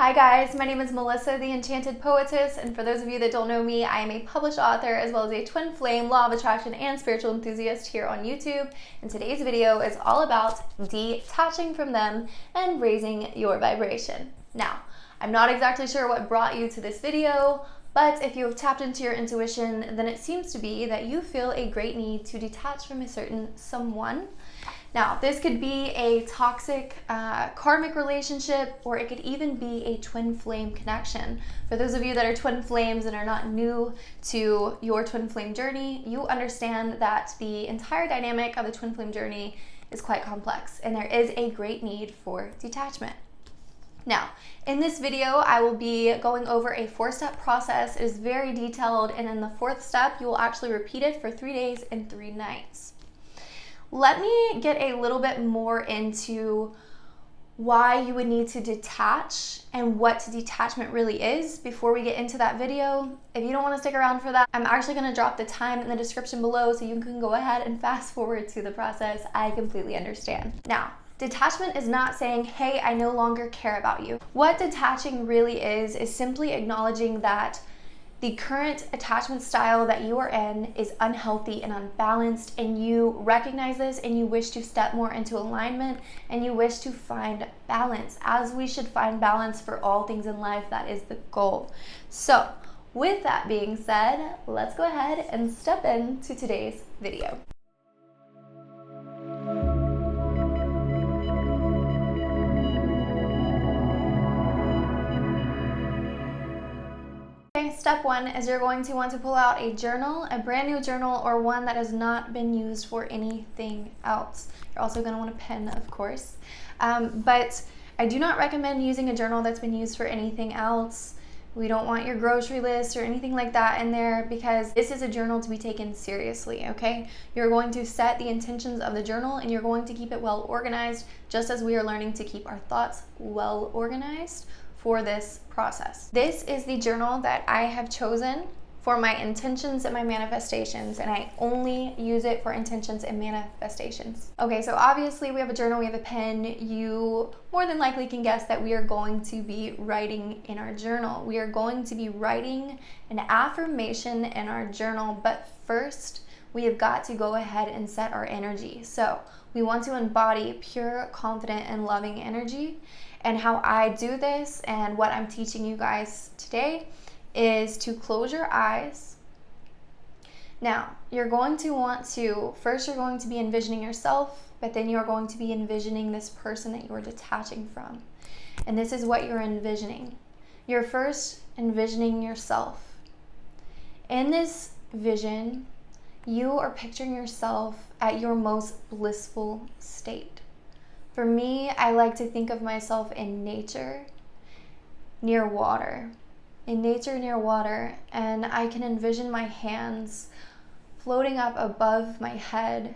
Hi guys, my name is Melissa, the Enchanted Poetess, and for those of you that don't know me, I am a published author as well as a twin flame, law of attraction, and spiritual enthusiast here on YouTube. And today's video is all about detaching from them and raising your vibration. Now, I'm not exactly sure what brought you to this video, but if you have tapped into your intuition, then it seems to be that you feel a great need to detach from a certain someone. Now, this could be a toxic karmic relationship, or it could even be a twin flame connection. For those of you that are twin flames and are not new to your twin flame journey, you understand that the entire dynamic of the twin flame journey is quite complex, and there is a great need for detachment. Now, in this video, I will be going over a 4-step process. It is very detailed, and in the 4th step, you will actually repeat it for 3 days and 3 nights. Let me get a little bit more into why you would need to detach and what detachment really is before we get into that video. If you don't want to stick around for that, I'm actually going to drop the time in the description below so you can go ahead and fast forward to the process. I completely understand. Now, detachment is not saying, hey, I no longer care about you. What detaching really is simply acknowledging that the current attachment style that you are in is unhealthy and unbalanced, and you recognize this and you wish to step more into alignment and you wish to find balance. As we should find balance for all things in life, that is the goal. So with that being said, let's go ahead and step into today's video. Step 1 is you're going to want to pull out a journal, a brand new journal, or one that has not been used for anything else. You're also going to want a pen, of course. But I do not recommend using a journal that's been used for anything else. We don't want your grocery list or anything like that in there, because this is a journal to be taken seriously, okay? You're going to set the intentions of the journal and you're going to keep it well organized, just as we are learning to keep our thoughts well organized for this process. This is the journal that I have chosen for my intentions and my manifestations, and I only use it for intentions and manifestations. Okay, so obviously we have a journal, we have a pen. You more than likely can guess that we are going to be writing in our journal. We are going to be writing an affirmation in our journal, but first we have got to go ahead and set our energy. So we want to embody pure, confident, and loving energy. And how I do this and what I'm teaching you guys today is to close your eyes. Now, you're going to want to, first you're going to be envisioning yourself, but then you're going to be envisioning this person that you're detaching from. And this is what you're envisioning. You're first envisioning yourself. In this vision, you are picturing yourself at your most blissful state. For me, I like to think of myself in nature, near water. In nature, near water, and I can envision my hands floating up above my head,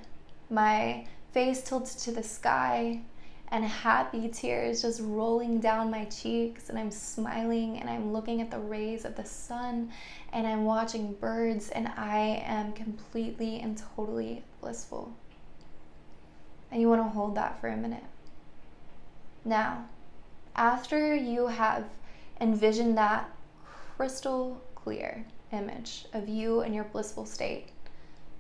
my face tilted to the sky, and happy tears just rolling down my cheeks, and I'm smiling, and I'm looking at the rays of the sun, and I'm watching birds, and I am completely and totally blissful. And you want to hold that for a minute. Now, after you have envisioned that crystal clear image of you in your blissful state,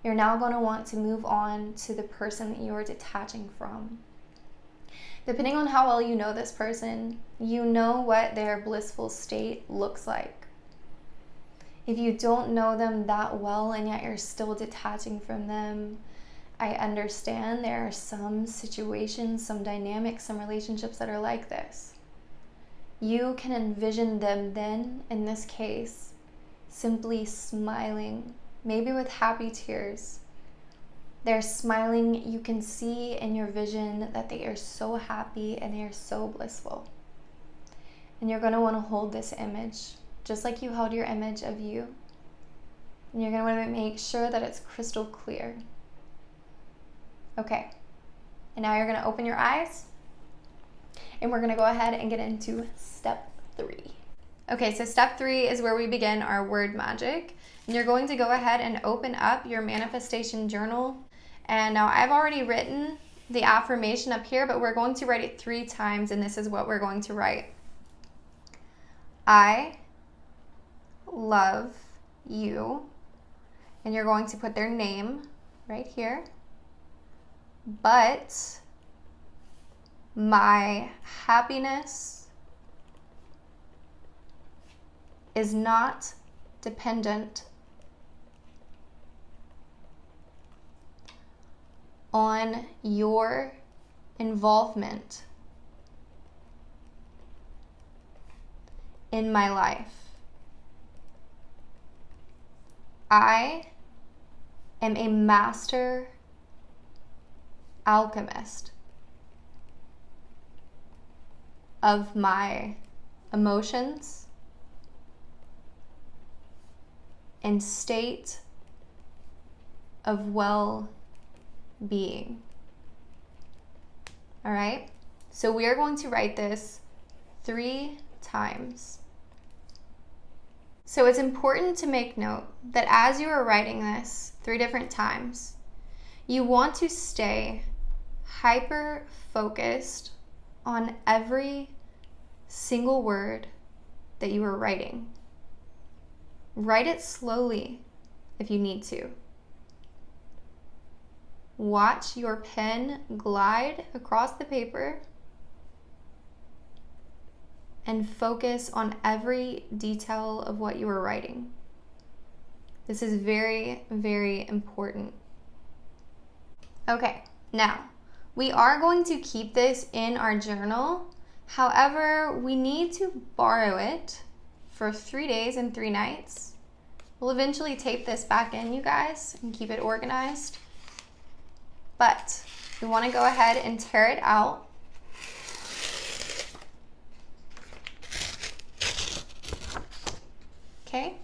you're now going to want to move on to the person that you are detaching from. Depending on how well you know this person, you know what their blissful state looks like. If you don't know them that well and yet you're still detaching from them, I understand there are some situations, some dynamics, some relationships that are like this. You can envision them then, in this case, simply smiling, maybe with happy tears. They're smiling. You can see in your vision that they are so happy and they are so blissful. And you're going to want to hold this image, just like you held your image of you. And you're going to want to make sure that it's crystal clear. Okay, and now you're going to open your eyes, and we're going to go ahead and get into step 3. Okay, so step 3 is where we begin our word magic, and you're going to go ahead and open up your manifestation journal. And now I've already written the affirmation up here, but we're going to write it 3 times, and this is what we're going to write. I love you. And you're going to put their name right here. But my happiness is not dependent on your involvement in my life. I am a master alchemist of my emotions and state of well-being. All right? So we are going to write this 3 times. So it's important to make note that as you are writing this 3 different times, you want to stay hyper focused on every single word that you are writing. Write it slowly if you need to. Watch your pen glide across the paper and focus on every detail of what you are writing. This is very, very important. Okay, now we are going to keep this in our journal. However, we need to borrow it for 3 days and 3 nights. We'll eventually tape this back in, you guys, and keep it organized. But we want to go ahead and tear it out. Okay,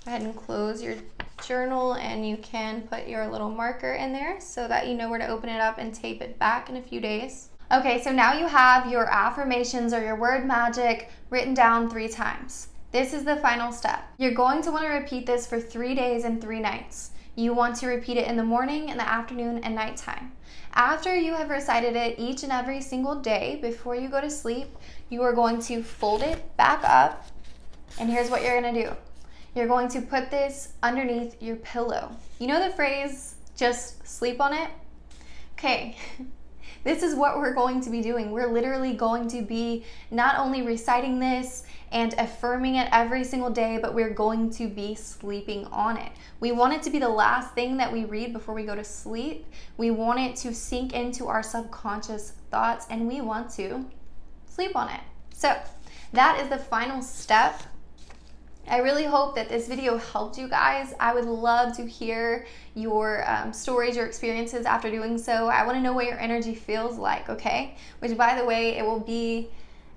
go ahead and close your journal, and you can put your little marker in there so that you know where to open it up and tape it back in a few days. Okay, so now you have your affirmations or your word magic written down 3 times. This is the final step. You're going to want to repeat this for 3 days and 3 nights. You want to repeat it in the morning, in the afternoon, and nighttime. After you have recited it each and every single day before you go to sleep, you are going to fold it back up, and here's what you're going to do. You're going to put this underneath your pillow. You know the phrase, just sleep on it? Okay, this is what we're going to be doing. We're literally going to be not only reciting this and affirming it every single day, but we're going to be sleeping on it. We want it to be the last thing that we read before we go to sleep. We want it to sink into our subconscious thoughts, and we want to sleep on it. So that is the final step. I really hope that this video helped you guys. I would love to hear your stories, your experiences after doing so. I want to know what your energy feels like, okay? Which, by the way, it will be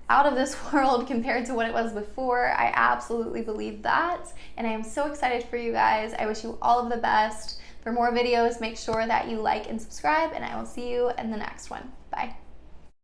out of this world compared to what it was before. I absolutely believe that, and I am so excited for you guys. I wish you all of the best. For more videos, make sure that you like and subscribe, and I will see you in the next one. Bye.